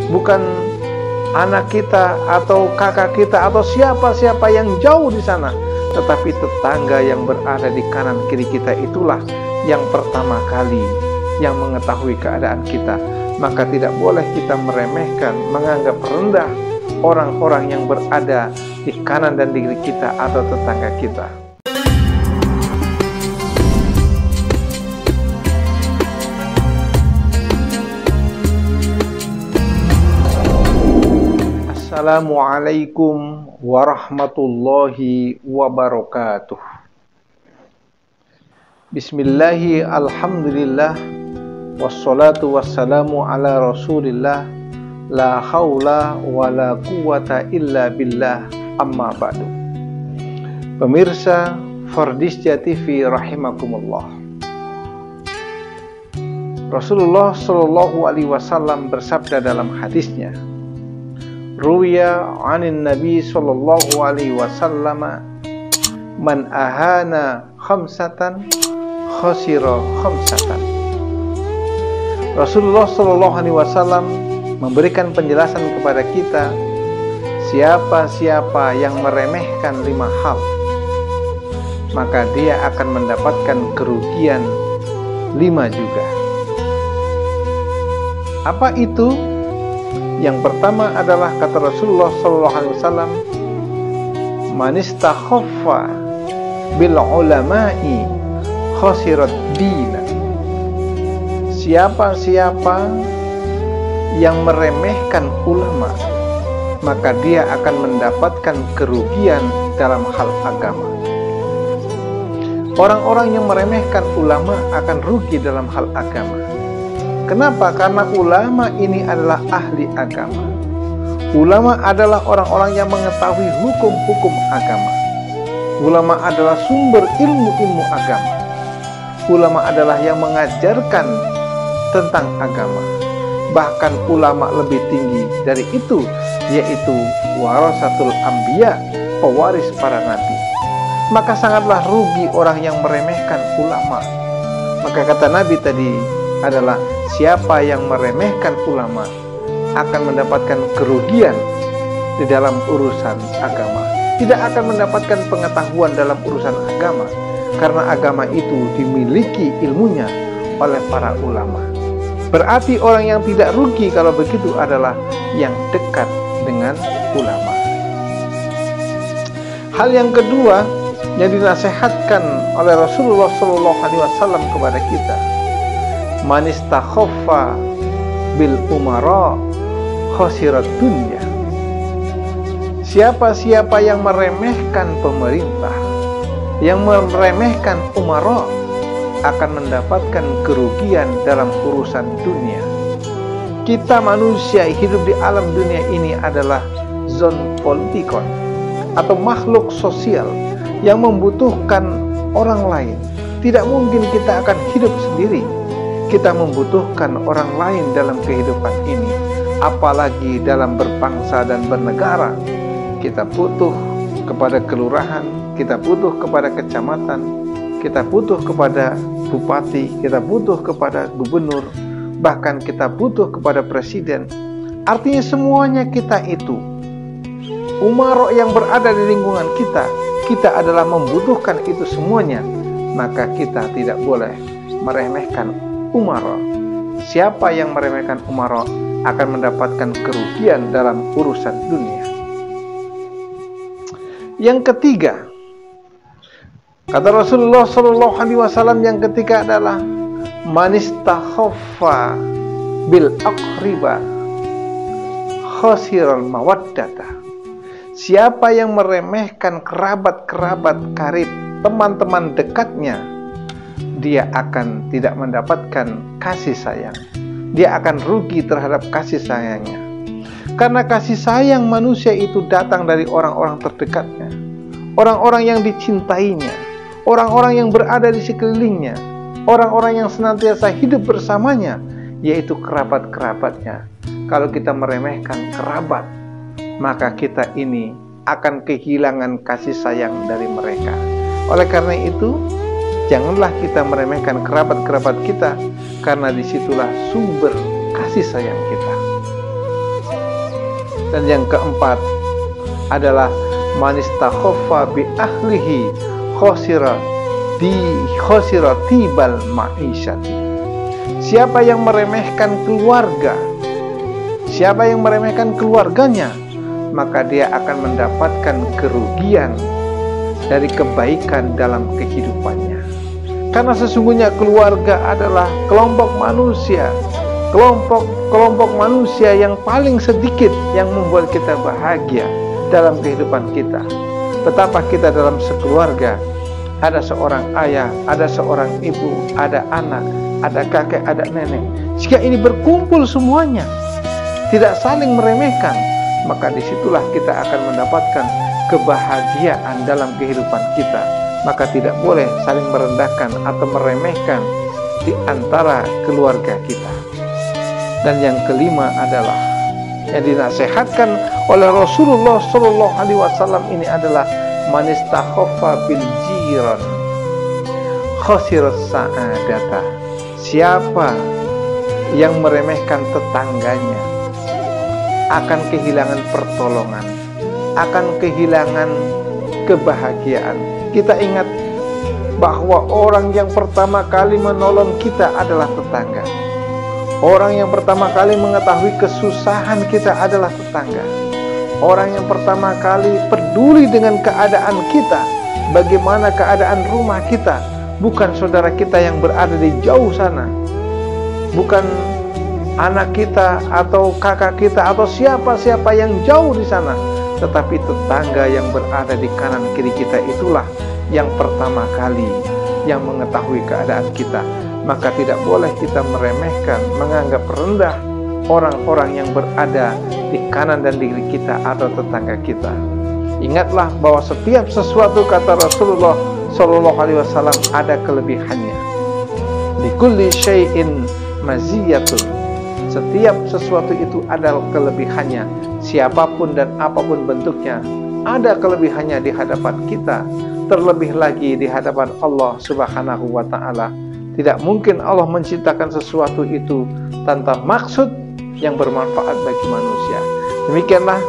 bukan anak kita atau kakak kita atau siapa-siapa yang jauh di sana, tetapi tetangga yang berada di kanan kiri kita itulah yang pertama kali yang mengetahui keadaan kita. Maka tidak boleh kita meremehkan, menganggap rendah orang-orang yang berada di kanan dan di kiri kita atau tetangga kita. Assalamualaikum warahmatullahi wabarakatuh. Bismillahi alhamdulillah, wassalatu wassalamu ala rasulillah, la haula wa la quwata illa billah, amma ba'du. Pemirsa Fardisja TV rahimakumullah, Rasulullah Shallallahu Alaihi Wasallam bersabda dalam hadisnya, Ruya anin Nabi Sallallahu Alaihi Wasallam, man ahana khamsatan khasira khamsatan. Rasulullah Sallallahu Alaihi Wasallam memberikan penjelasan kepada kita, siapa-siapa yang meremehkan 5 hal, maka dia akan mendapatkan kerugian 5 juga. Apa itu? Yang pertama adalah kata Rasulullah SAW, man istakhaffa bil ulama'i khasirat dina. Siapa-siapa yang meremehkan ulama, maka dia akan mendapatkan kerugian dalam hal agama. Orang-orang yang meremehkan ulama akan rugi dalam hal agama. Kenapa? Karena ulama ini adalah ahli agama. Ulama adalah orang-orang yang mengetahui hukum-hukum agama. Ulama adalah sumber ilmu-ilmu agama. Ulama adalah yang mengajarkan tentang agama. Bahkan ulama lebih tinggi dari itu, yaitu warasatul anbiya, pewaris para nabi. Maka sangatlah rugi orang yang meremehkan ulama. Maka kata Nabi tadi adalah, siapa yang meremehkan ulama akan mendapatkan kerugian di dalam urusan agama. Tidak akan mendapatkan pengetahuan dalam urusan agama, karena agama itu dimiliki ilmunya oleh para ulama. Berarti orang yang tidak rugi kalau begitu adalah yang dekat dengan ulama. Hal yang kedua yang dinasihatkan oleh Rasulullah SAW kepada kita, man istakhaffa bil umara khasirat dunya. Siapa-siapa yang meremehkan pemerintah, yang meremehkan umara, akan mendapatkan kerugian dalam urusan dunia. Kita manusia hidup di alam dunia ini adalah zon politikon atau makhluk sosial yang membutuhkan orang lain. Tidak mungkin kita akan hidup sendiri. Kita membutuhkan orang lain dalam kehidupan ini, apalagi dalam berbangsa dan bernegara. Kita butuh kepada kelurahan, kita butuh kepada kecamatan, kita butuh kepada bupati, kita butuh kepada gubernur, bahkan kita butuh kepada presiden. Artinya semuanya kita itu umaro yang berada di lingkungan kita, kita adalah membutuhkan itu semuanya. Maka kita tidak boleh meremehkan umara. Siapa yang meremehkan umara akan mendapatkan kerugian dalam urusan dunia. Yang ketiga, kata Rasulullah SAW yang ketiga adalah, man istakhaffa bil aqriba khasiral mawaddata. Siapa yang meremehkan kerabat-kerabat karib, teman-teman dekatnya, dia akan tidak mendapatkan kasih sayang. Dia akan rugi terhadap kasih sayangnya. Karena kasih sayang manusia itu datang dari orang-orang terdekatnya, orang-orang yang dicintainya, orang-orang yang berada di sekelilingnya, orang-orang yang senantiasa hidup bersamanya, yaitu kerabat-kerabatnya. Kalau kita meremehkan kerabat, maka kita ini akan kehilangan kasih sayang dari mereka. Oleh karena itu, janganlah kita meremehkan kerabat-kerabat kita, karena disitulah sumber kasih sayang kita. Dan yang keempat adalah manistakhaffa bi ahlihi khosira tibal ma'isyati. Siapa yang meremehkan keluarga, siapa yang meremehkan keluarganya, maka dia akan mendapatkan kerugian dari kebaikan dalam kehidupannya. Karena sesungguhnya keluarga adalah kelompok manusia yang paling sedikit yang membuat kita bahagia dalam kehidupan kita. Betapa kita dalam sekeluarga, ada seorang ayah, ada seorang ibu, ada anak, ada kakek, ada nenek. Jika ini berkumpul semuanya, tidak saling meremehkan, maka disitulah kita akan mendapatkan kebahagiaan dalam kehidupan kita. Maka tidak boleh saling merendahkan atau meremehkan di antara keluarga kita. Dan yang kelima adalah yang dinasihatkan oleh Rasulullah SAW ini adalah manistakhaffa bil jiran khasiras sa'adata. Siapa yang meremehkan tetangganya akan kehilangan pertolongan, akan kehilangan kebahagiaan. Kita ingat bahwa orang yang pertama kali menolong kita adalah tetangga. Orang yang pertama kali mengetahui kesusahan kita adalah tetangga. Orang yang pertama kali peduli dengan keadaan kita, bagaimana keadaan rumah kita, bukan saudara kita yang berada di jauh sana, bukan anak kita atau kakak kita atau siapa-siapa yang jauh di sana, tetapi tetangga yang berada di kanan kiri kita itulah yang pertama kali yang mengetahui keadaan kita. Maka tidak boleh kita meremehkan, menganggap rendah orang-orang yang berada di kanan dan kiri kita atau tetangga kita. Ingatlah bahwa setiap sesuatu, kata Rasulullah SAW, ada kelebihannya. Likulli syai'in maziyatun. Setiap sesuatu itu ada kelebihannya. Siapapun dan apapun bentuknya, ada kelebihannya di hadapan kita. Terlebih lagi di hadapan Allah Subhanahu wa Ta'ala. Tidak mungkin Allah menciptakan sesuatu itu tanpa maksud yang bermanfaat bagi manusia. Demikianlah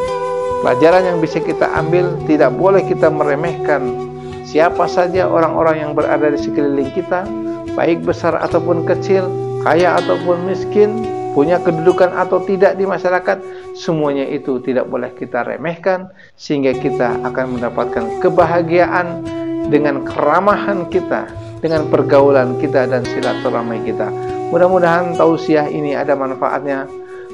pelajaran yang bisa kita ambil. Tidak boleh kita meremehkan siapa saja orang-orang yang berada di sekeliling kita, baik besar ataupun kecil, kaya ataupun miskin, punya kedudukan atau tidak di masyarakat. Semuanya itu tidak boleh kita remehkan, sehingga kita akan mendapatkan kebahagiaan dengan keramahan kita, dengan pergaulan kita dan silaturahmi kita. Mudah-mudahan tausiah ini ada manfaatnya.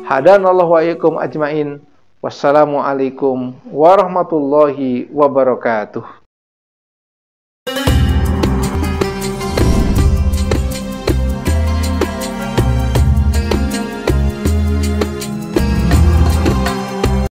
Hadanallahu wa iyyakum ajmain. Wassalamualaikum warahmatullahi wabarakatuh.